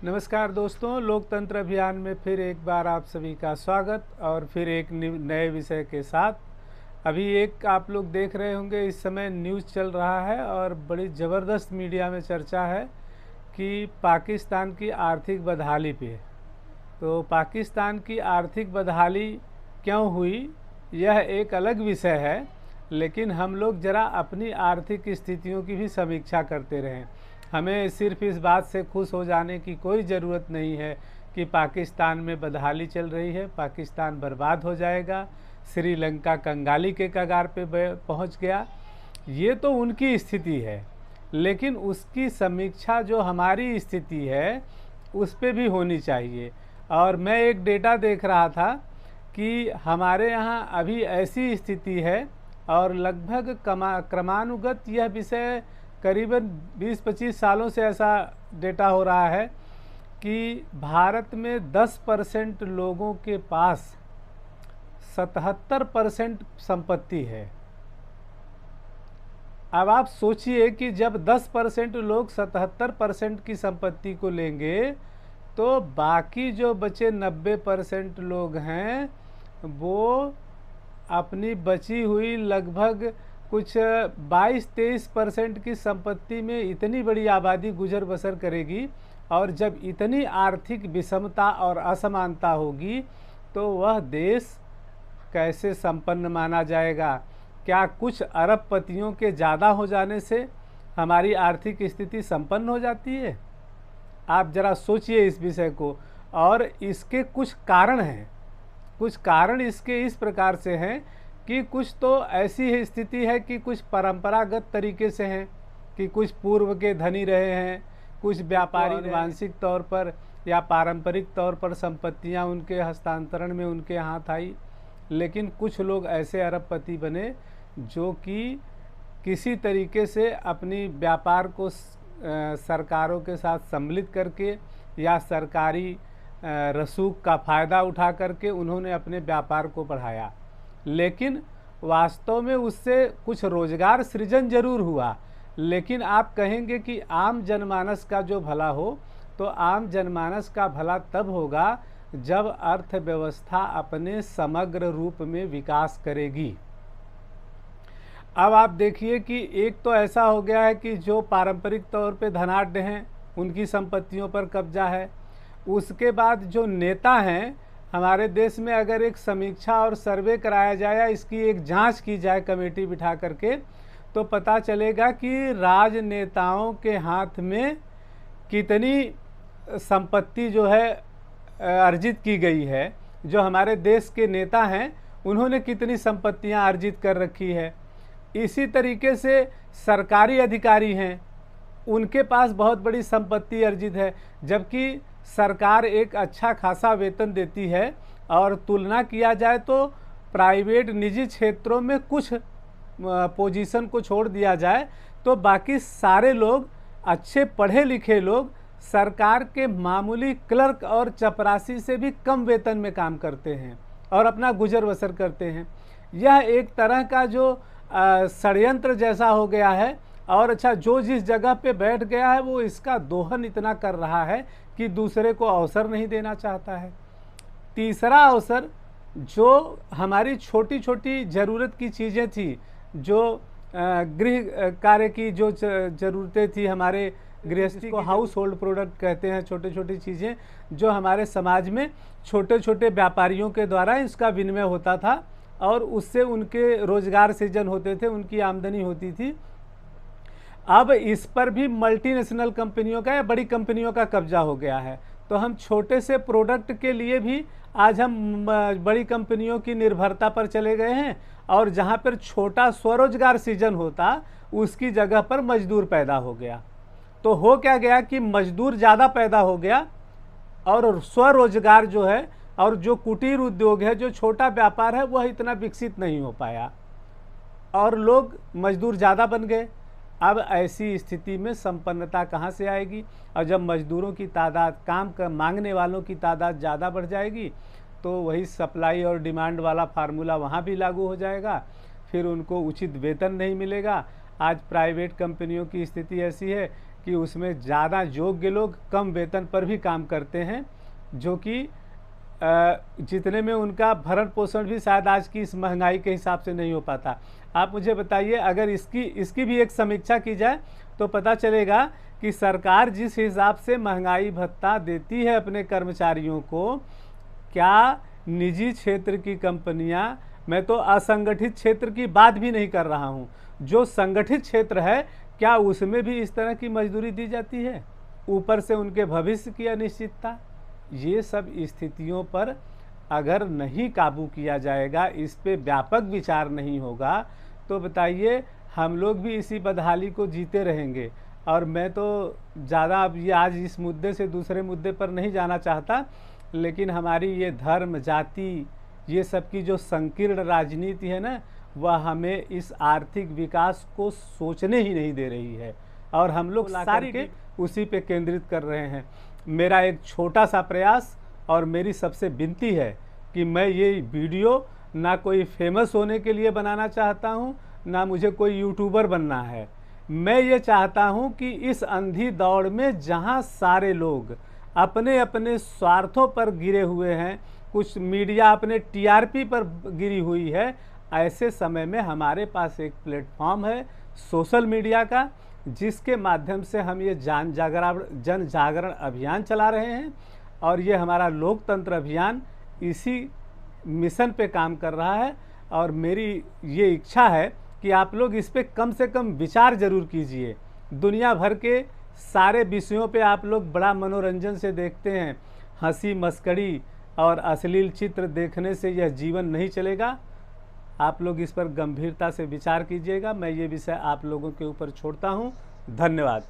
नमस्कार दोस्तों, लोकतंत्र अभियान में फिर एक बार आप सभी का स्वागत और फिर एक नए विषय के साथ। अभी एक आप लोग देख रहे होंगे, इस समय न्यूज़ चल रहा है और बड़ी ज़बरदस्त मीडिया में चर्चा है कि पाकिस्तान की आर्थिक बदहाली पे। तो पाकिस्तान की आर्थिक बदहाली क्यों हुई, यह एक अलग विषय है, लेकिन हम लोग ज़रा अपनी आर्थिक स्थितियों की भी समीक्षा करते रहें। हमें सिर्फ इस बात से खुश हो जाने की कोई ज़रूरत नहीं है कि पाकिस्तान में बदहाली चल रही है, पाकिस्तान बर्बाद हो जाएगा, श्रीलंका कंगाली के कगार पे पहुंच गया। ये तो उनकी स्थिति है, लेकिन उसकी समीक्षा जो हमारी स्थिति है उस पे भी होनी चाहिए। और मैं एक डेटा देख रहा था कि हमारे यहाँ अभी ऐसी स्थिति है और लगभग क्रमानुगत यह विषय करीबन 20-25 सालों से ऐसा डेटा हो रहा है कि भारत में 10% लोगों के पास 77% संपत्ति है। अब आप सोचिए कि जब 10% लोग 77% की संपत्ति को लेंगे तो बाकी जो बचे 90% लोग हैं वो अपनी बची हुई लगभग कुछ 22-23% की संपत्ति में इतनी बड़ी आबादी गुजर बसर करेगी। और जब इतनी आर्थिक विषमता और असमानता होगी तो वह देश कैसे संपन्न माना जाएगा? क्या कुछ अरबपतियों के ज़्यादा हो जाने से हमारी आर्थिक स्थिति संपन्न हो जाती है? आप ज़रा सोचिए इस विषय को। और इसके कुछ कारण हैं। कुछ कारण इसके इस प्रकार से हैं कि कुछ तो ऐसी स्थिति है कि कुछ परंपरागत तरीके से हैं कि कुछ पूर्व के धनी रहे हैं, कुछ व्यापारी वांशिक तौर पर या पारंपरिक तौर पर संपत्तियां उनके हस्तांतरण में उनके हाथ आई। लेकिन कुछ लोग ऐसे अरबपति बने जो कि किसी तरीके से अपनी व्यापार को सरकारों के साथ सम्मिलित करके या सरकारी रसूख का फ़ायदा उठा करके उन्होंने अपने व्यापार को बढ़ाया। लेकिन वास्तव में उससे कुछ रोजगार सृजन जरूर हुआ, लेकिन आप कहेंगे कि आम जनमानस का जो भला हो, तो आम जनमानस का भला तब होगा जब अर्थव्यवस्था अपने समग्र रूप में विकास करेगी। अब आप देखिए कि एक तो ऐसा हो गया है कि जो पारंपरिक तौर पे धनाढ्य हैं उनकी संपत्तियों पर कब्जा है। उसके बाद जो नेता हैं हमारे देश में, अगर एक समीक्षा और सर्वे कराया जाए या इसकी एक जांच की जाए कमेटी बिठा करके, तो पता चलेगा कि राजनेताओं के हाथ में कितनी संपत्ति जो है अर्जित की गई है। जो हमारे देश के नेता हैं उन्होंने कितनी संपत्तियां अर्जित कर रखी है। इसी तरीके से सरकारी अधिकारी हैं, उनके पास बहुत बड़ी संपत्ति अर्जित है, जबकि सरकार एक अच्छा खासा वेतन देती है। और तुलना किया जाए तो प्राइवेट निजी क्षेत्रों में कुछ पोजीशन को छोड़ दिया जाए तो बाकी सारे लोग, अच्छे पढ़े लिखे लोग, सरकार के मामूली क्लर्क और चपरासी से भी कम वेतन में काम करते हैं और अपना गुजर बसर करते हैं। यह एक तरह का जो षड्यंत्र जैसा हो गया है। और अच्छा, जो जिस जगह पे बैठ गया है वो इसका दोहन इतना कर रहा है कि दूसरे को अवसर नहीं देना चाहता है। तीसरा अवसर, जो हमारी छोटी छोटी ज़रूरत की चीज़ें थी, जो गृह कार्य की जो ज़रूरतें थी, हमारे गृहस्थी को हाउस होल्ड प्रोडक्ट कहते हैं, छोटी छोटी चीज़ें जो हमारे समाज में छोटे छोटे व्यापारियों के द्वारा इसका विनिमय होता था और उससे उनके रोजगार सृजन होते थे, उनकी आमदनी होती थी। अब इस पर भी मल्टीनेशनल कंपनियों का या बड़ी कंपनियों का कब्जा हो गया है। तो हम छोटे से प्रोडक्ट के लिए भी आज हम बड़ी कंपनियों की निर्भरता पर चले गए हैं। और जहां पर छोटा स्वरोजगार सृजन होता उसकी जगह पर मजदूर पैदा हो गया। तो हो क्या गया कि मजदूर ज़्यादा पैदा हो गया और स्वरोजगार जो है और जो कुटीर उद्योग है, जो छोटा व्यापार है, वह इतना विकसित नहीं हो पाया और लोग मजदूर ज़्यादा बन गए। अब ऐसी स्थिति में संपन्नता कहाँ से आएगी? और जब मजदूरों की तादाद, काम का मांगने वालों की तादाद ज़्यादा बढ़ जाएगी तो वही सप्लाई और डिमांड वाला फार्मूला वहाँ भी लागू हो जाएगा। फिर उनको उचित वेतन नहीं मिलेगा। आज प्राइवेट कंपनियों की स्थिति ऐसी है कि उसमें ज़्यादा योग्य लोग कम वेतन पर भी काम करते हैं, जो कि जितने में उनका भरण पोषण भी शायद आज की इस महंगाई के हिसाब से नहीं हो पाता। आप मुझे बताइए, अगर इसकी भी एक समीक्षा की जाए तो पता चलेगा कि सरकार जिस हिसाब से महंगाई भत्ता देती है अपने कर्मचारियों को, क्या निजी क्षेत्र की कंपनियां, मैं तो असंगठित क्षेत्र की बात भी नहीं कर रहा हूं, जो संगठित क्षेत्र है, क्या उसमें भी इस तरह की मजदूरी दी जाती है? ऊपर से उनके भविष्य की अनिश्चितता। ये सब स्थितियों पर अगर नहीं काबू किया जाएगा, इस पे व्यापक विचार नहीं होगा, तो बताइए हम लोग भी इसी बदहाली को जीते रहेंगे। और मैं तो ज़्यादा अब ये आज इस मुद्दे से दूसरे मुद्दे पर नहीं जाना चाहता, लेकिन हमारी ये धर्म, जाति, ये सब की जो संकीर्ण राजनीति है ना, वह हमें इस आर्थिक विकास को सोचने ही नहीं दे रही है, और हम लोग सारी के उसी पे केंद्रित कर रहे हैं। मेरा एक छोटा सा प्रयास और मेरी सबसे विनती है कि मैं ये वीडियो ना कोई फेमस होने के लिए बनाना चाहता हूँ, ना मुझे कोई यूट्यूबर बनना है। मैं ये चाहता हूँ कि इस अंधी दौड़ में जहाँ सारे लोग अपने अपने स्वार्थों पर गिरे हुए हैं, कुछ मीडिया अपने टीआरपी पर गिरी हुई है, ऐसे समय में हमारे पास एक प्लेटफॉर्म है सोशल मीडिया का, जिसके माध्यम से हम ये जन जागरण अभियान चला रहे हैं। और ये हमारा लोकतंत्र अभियान इसी मिशन पे काम कर रहा है। और मेरी ये इच्छा है कि आप लोग इस पे कम से कम विचार ज़रूर कीजिए। दुनिया भर के सारे विषयों पे आप लोग बड़ा मनोरंजन से देखते हैं, हंसी मस्करी और अश्लील चित्र देखने से यह जीवन नहीं चलेगा। आप लोग इस पर गंभीरता से विचार कीजिएगा। मैं ये विषय आप लोगों के ऊपर छोड़ता हूँ। धन्यवाद।